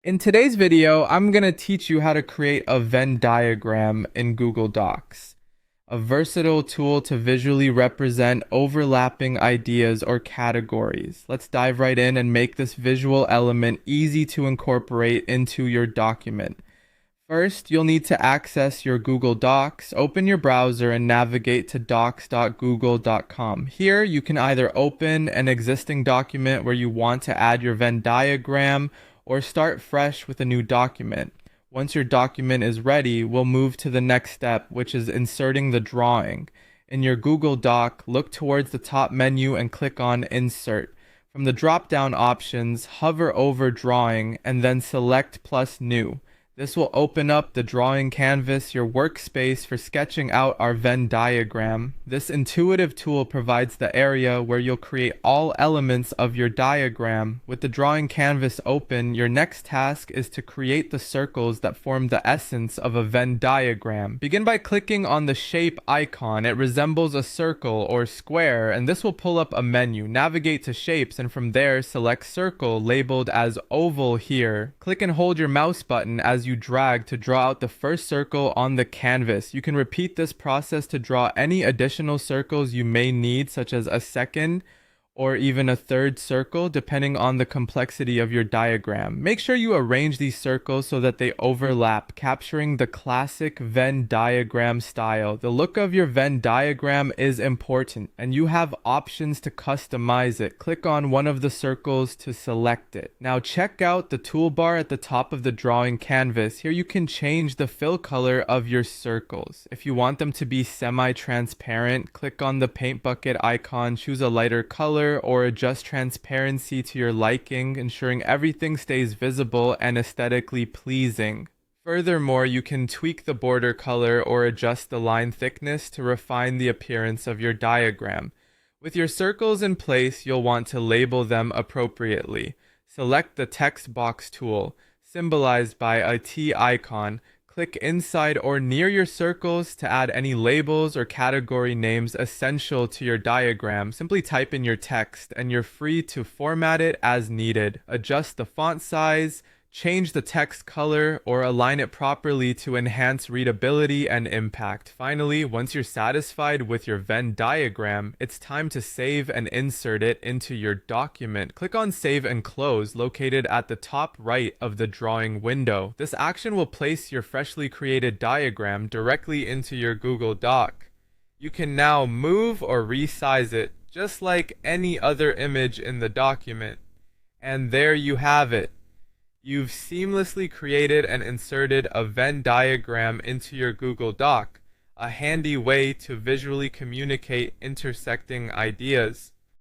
In today's video, I'm going to teach you how to create a Venn diagram in Google Docs, a versatile tool to visually represent overlapping ideas or categories. Let's dive right in and make this visual element easy to incorporate into your document. First, you'll need to access your Google Docs. Open your browser and navigate to docs.google.com. Here, you can either open an existing document where you want to add your Venn diagram or start fresh with a new document. Once your document is ready, we'll move to the next step, which is inserting the drawing. In your Google Doc, look towards the top menu and click on Insert. From the drop-down options, hover over Drawing and then select plus New. This will open up the drawing canvas, your workspace for sketching out our Venn diagram. This intuitive tool provides the area where you'll create all elements of your diagram. With the drawing canvas open, your next task is to create the circles that form the essence of a Venn diagram. Begin by clicking on the shape icon. It resembles a circle or square, and this will pull up a menu. Navigate to Shapes, and from there, select Circle, labeled as Oval here. Click and hold your mouse button as you drag to draw out the first circle on the canvas. You can repeat this process to draw any additional circles you may need, such as a second or even a third circle, depending on the complexity of your diagram. Make sure you arrange these circles so that they overlap, capturing the classic Venn diagram style. The look of your Venn diagram is important, and you have options to customize it. Click on one of the circles to select it. Now check out the toolbar at the top of the drawing canvas. Here you can change the fill color of your circles. If you want them to be semi-transparent, click on the paint bucket icon, choose a lighter color, or adjust transparency to your liking, ensuring everything stays visible and aesthetically pleasing. Furthermore, you can tweak the border color or adjust the line thickness to refine the appearance of your diagram. With your circles in place, you'll want to label them appropriately. Select the text box tool, symbolized by a T icon. Click inside or near your circles to add any labels or category names essential to your diagram. Simply type in your text, and you're free to format it as needed. Adjust the font size, change the text color, or align it properly to enhance readability and impact. Finally, once you're satisfied with your Venn diagram, it's time to save and insert it into your document. Click on Save and Close, located at the top right of the drawing window. This action will place your freshly created diagram directly into your Google Doc. You can now move or resize it, just like any other image in the document. And there you have it. You've seamlessly created and inserted a Venn diagram into your Google Doc, a handy way to visually communicate intersecting ideas.